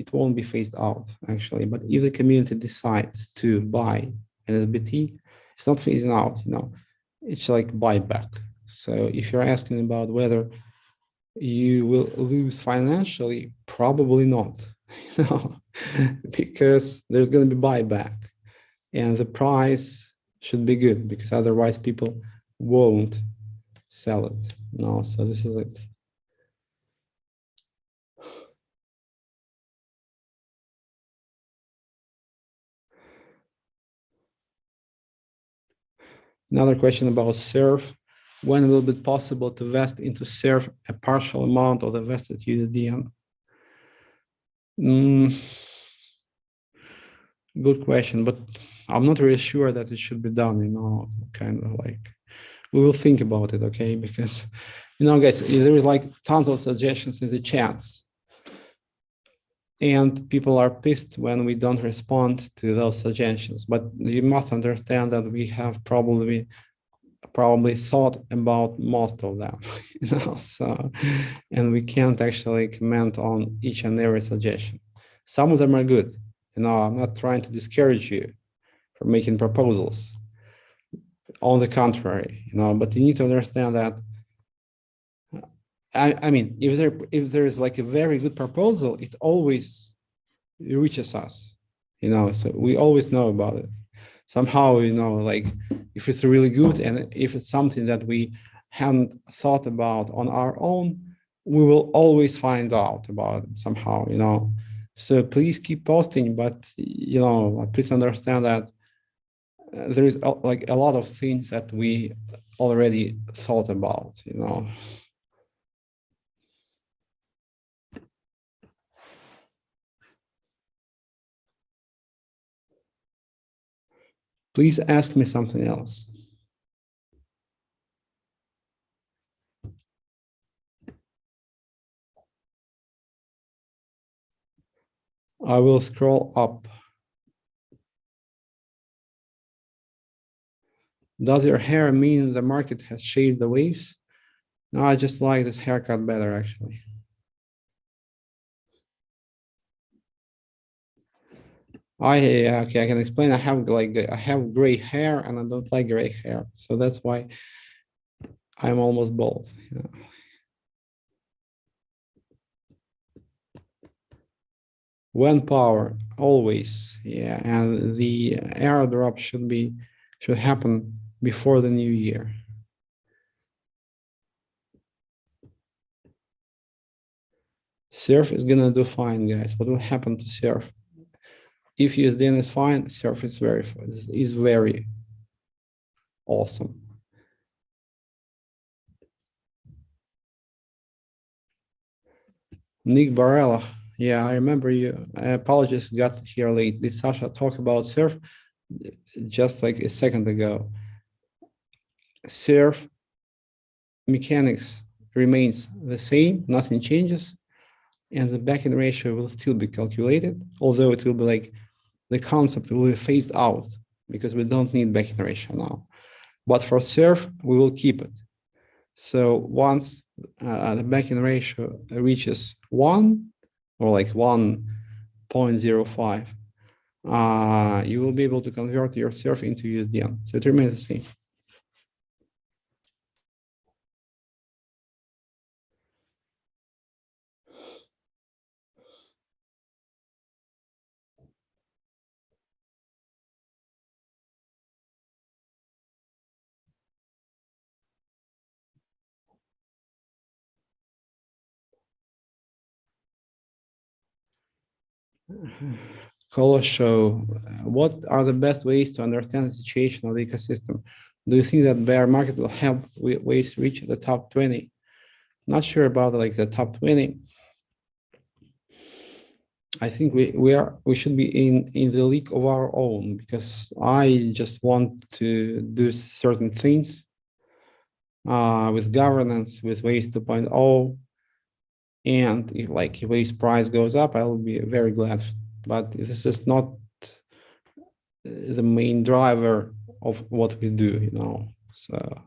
it won't be phased out actually, but if the community decides to buy NSBT, it's not phasing out, it's like buyback. So if you're asking about whether you will lose financially, probably not, because there's going to be buyback, and the price should be good because otherwise people won't sell it. So this is it. Another question about SERF. When will it be possible to vest into SERF a partial amount of the vested USDN? Good question, but I'm not really sure that it should be done, kind of like, we will think about it, okay? Because, guys, there is like tons of suggestions in the chats, and people are pissed when we don't respond to those suggestions. But you must understand that we have probably thought about most of them, so, and we can't actually comment on each and every suggestion. Some of them are good. I'm not trying to discourage you from making proposals. On the contrary, but you need to understand that I mean, if there is like a very good proposal, it always reaches us, so we always know about it. Somehow, like if it's really good and if it's something that we haven't thought about on our own, we will always find out about it somehow, So please keep posting, but, please understand that there is like a lot of things that we already thought about, Please ask me something else. I will scroll up. Does your hair mean the market has shaved the waves? No, I just like this haircut better, actually. Okay, I can explain. I have gray hair and I don't like gray hair, so that's why I'm almost bald. One power always, yeah, and the airdrop should happen before the new year. Surf is gonna do fine, guys. What will happen to Surf? If USDN is fine, Surf is very awesome. Nick Barella, yeah, I remember you. I apologize, got here late. Did Sasha talk about Surf just like a second ago? Surf mechanics remains the same, nothing changes, and the back-end ratio will still be calculated, although it will be like the concept will be phased out because we don't need back-end ratio now. But for Surf, we will keep it. So once the back-end ratio reaches 1 or like 1.05, you will be able to convert your Surf into USDN. So it remains the same. Cola show, what are the best ways to understand the situation of the ecosystem? Do you think that bear market will help ways reach the top 20? Not sure about like the top 20. I think we should be in the league of our own because I just want to do certain things with governance, with Waves 2.0, and if Waves price goes up, I will be very glad. But this is not the main driver of what we do, you know. So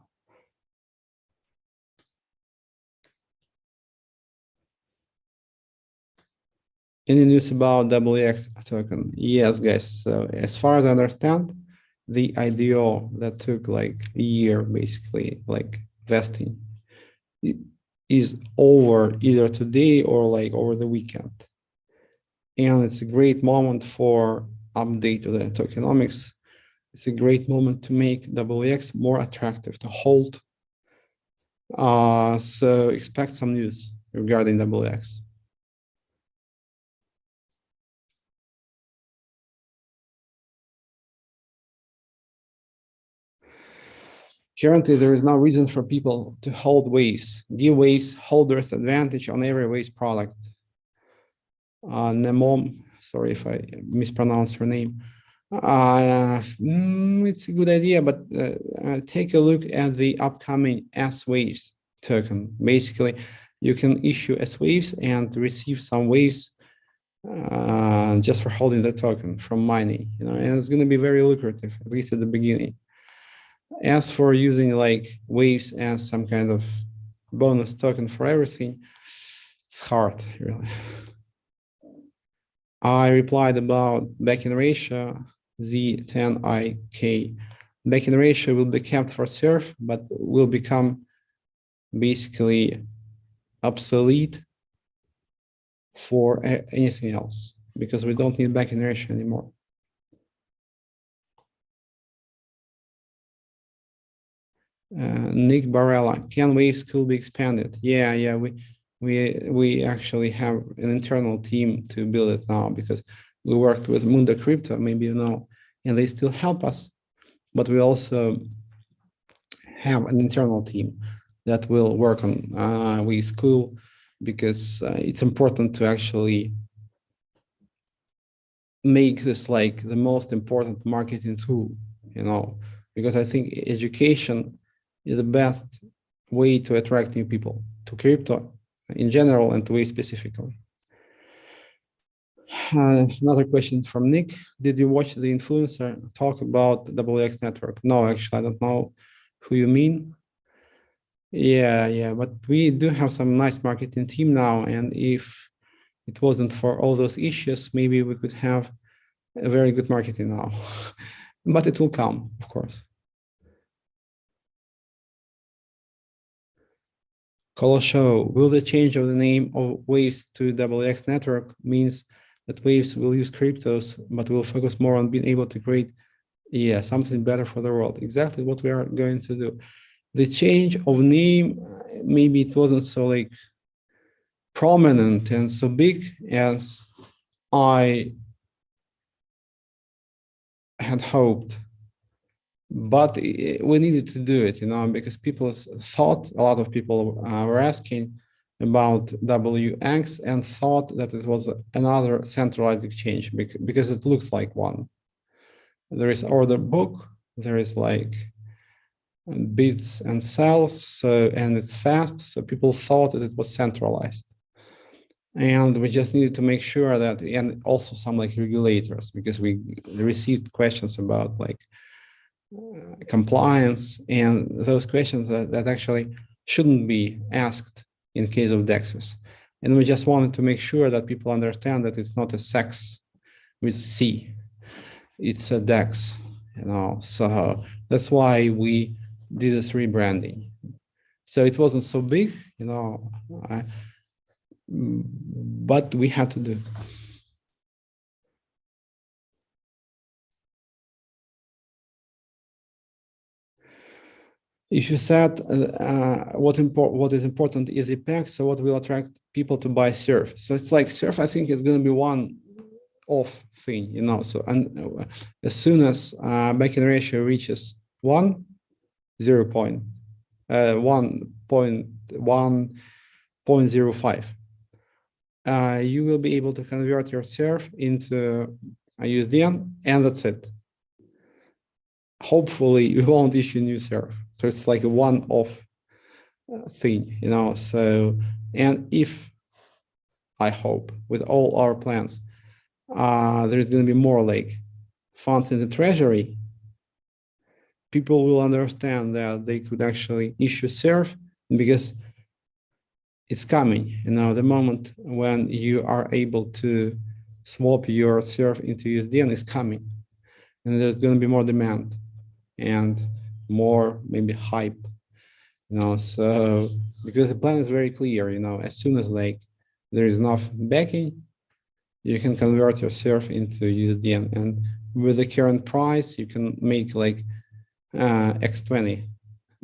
any news about WX token? Yes, guys. So as far as I understand, the IDO that took like a year, basically, like vesting, is over either today or like over the weekend. And it's a great moment for update to the tokenomics. It's a great moment to make WX more attractive to hold. So expect some news regarding WX. Currently, there is no reason for people to hold Waves. Give Waves holders advantage on every Waves product. Nemom, sorry if I mispronounced her name. It's a good idea, but take a look at the upcoming S-Waves token. Basically, you can issue S-Waves and receive some Waves just for holding the token from mining, you know, and it's going to be very lucrative, at least at the beginning. As for using like Waves as some kind of bonus token for everything, it's hard, really. I replied about back-end ratio, Z10IK. Back-end ratio will be kept for Surf, but will become basically obsolete for anything else because we don't need back-end ratio anymore. Nick Barella, can Wave School be expanded? Yeah, we actually have an internal team to build it now because we worked with Mundo Crypto, maybe you know, and they still help us, but we also have an internal team that will work on Wave School because it's important to actually make this like the most important marketing tool, you know, because I think education is the best way to attract new people to crypto in general and to Wave specifically. Another question from Nick. Did you watch the influencer talk about WX network? No, actually, I don't know who you mean. Yeah, but we do have some nice marketing team now. And if it wasn't for all those issues, maybe we could have a very good marketing now. But it will come, of course. Show, will the change of the name of Waves to WX network means that Waves will use cryptos, but will focus more on being able to create, something better for the world. Exactly what we are going to do. The change of name, maybe it wasn't so like prominent and so big as I had hoped, but we needed to do it, because people thought, a lot of people were asking about WX and thought that it was another centralized exchange because it looks like one. There is order book, there is like bids and sells, and it's fast, so people thought that it was centralized. And we just needed to make sure that, and also some like regulators, because we received questions about like compliance, and those questions that actually shouldn't be asked in case of DEXs. And we just wanted to make sure that people understand that it's not a sex with C, it's a DEX, so that's why we did this rebranding. So it wasn't so big, but we had to do it. If you said what is important is the pack, so what will attract people to buy surf? So it's like surf, I think, is going to be one off thing, so as soon as backing ratio reaches 1, 1.05, you will be able to convert your surf into a USDN, and that's it. Hopefully we won't issue new surf, so it's like a one-off thing, so, and if, I hope, with all our plans, there's going to be more like funds in the treasury, people will understand that they could actually issue surf, because it's coming, the moment when you are able to swap your surf into USDN is coming, and there's going to be more demand and more maybe hype, so because the plan is very clear, as soon as like there is enough backing, you can convert your surf into USDN, and with the current price, you can make like X20,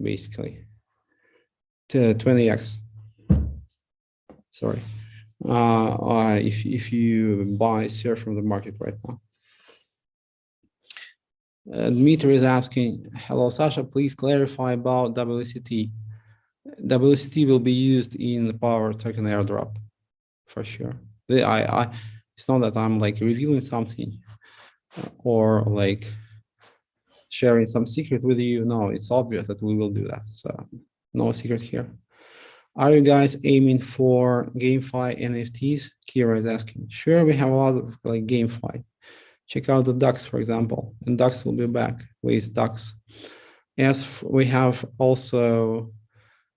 basically, to 20X. Sorry, if you buy surf from the market right now. Dmitry is asking, hello, Sasha, please clarify about WCT. WCT will be used in the power token airdrop, for sure. It's not that I'm like revealing something or like sharing some secret with you. No, it's obvious that we will do that. So no secret here. Are you guys aiming for GameFi NFTs? Kira is asking. Sure, we have a lot of like GameFi. Check out the DUX, for example, and DUX will be back. Waves DUX. Yes, we have also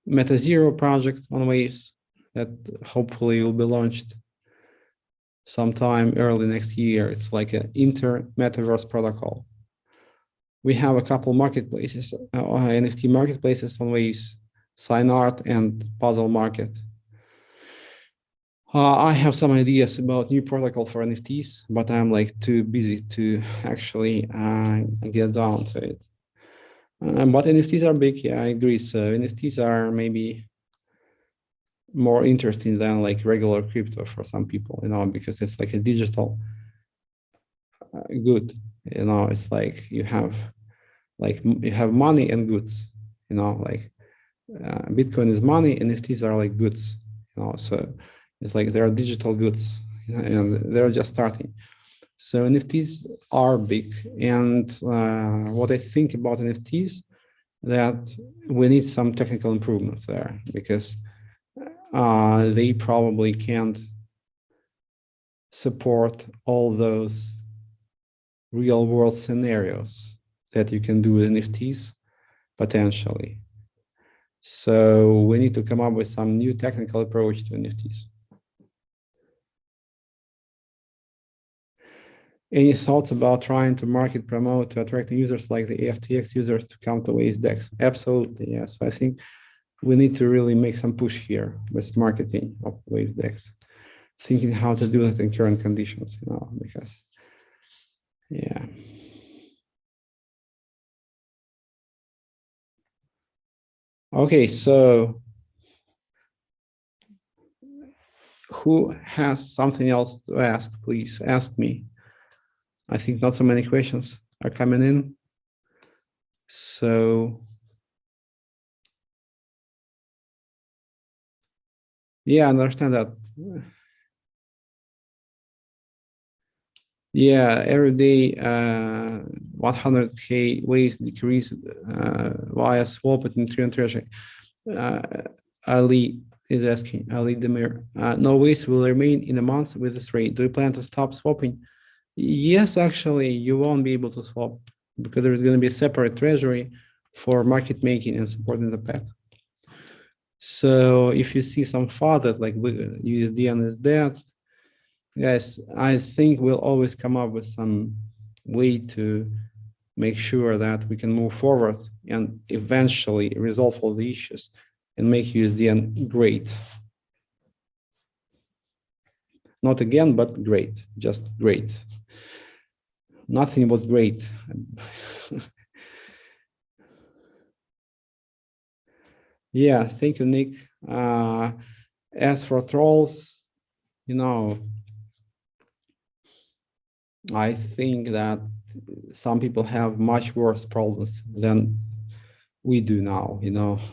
MetaZero project on Waves that hopefully will be launched sometime early next year. It's like an inter-metaverse protocol. We have a couple marketplaces, NFT marketplaces on Waves, Sign Art and Puzzle Market. I have some ideas about new protocol for NFTs, but I'm like too busy to actually get down to it. But NFTs are big, yeah, I agree. So NFTs are maybe more interesting than like regular crypto for some people, because it's like a digital good. It's like you have money and goods. Like Bitcoin is money, NFTs are like goods. So it's like they are digital goods, and they're just starting. So NFTs are big, and what I think about NFTs, that we need some technical improvements there, because they probably can't support all those real world scenarios that you can do with NFTs potentially. So we need to come up with some new technical approach to NFTs. Any thoughts about trying to market promote to attract users like the FTX users to come to WaveDex? Absolutely, yes. I think we need to really make some push here with marketing of WaveDex, thinking how to do that in current conditions, because yeah. Okay, so who has something else to ask? Please ask me. I think not so many questions are coming in. So yeah, I understand that. Yeah, every day 100K waves decrease via swap it in 3 and treasury. Ali is asking, Ali Demir, no waves will remain in a month with this rate. Do you plan to stop swapping? Yes, actually, you won't be able to swap because there's going to be a separate treasury for market making and supporting the peg. So if you see some FUD that like USDN is dead, guys, I think we'll always come up with some way to make sure that we can move forward and eventually resolve all the issues and make USDN great. Not again, but great, just great. Nothing was great. Yeah, thank you, Nick. As for trolls, I think that some people have much worse problems than we do now.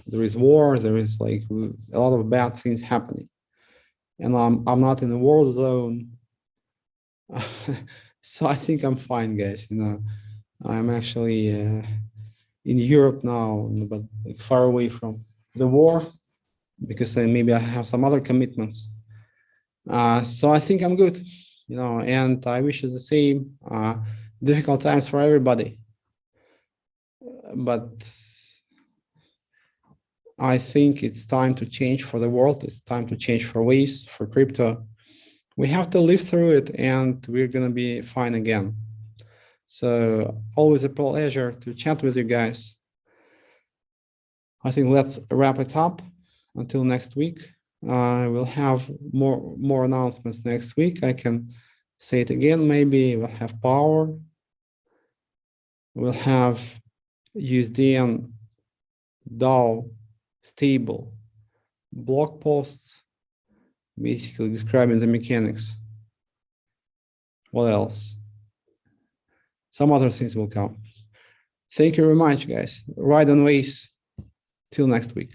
There is war, there is like a lot of bad things happening, and I'm not in the war zone. So I think I'm fine, guys. I'm actually in Europe now, but like far away from the war, because maybe I have some other commitments. So I think I'm good, and I wish you the same. Difficult times for everybody, but I think it's time to change for the world. It's time to change for Waves, for crypto. We have to live through it, and we're going to be fine again. So always a pleasure to chat with you guys. I think let's wrap it up until next week. We'll have more announcements next week. I can say it again. Maybe we'll have power. We'll have USDN DAO stable blog posts, basically describing the mechanics. What else? Some other things will come. Thank you very much, guys. Ride on Waves. Till next week.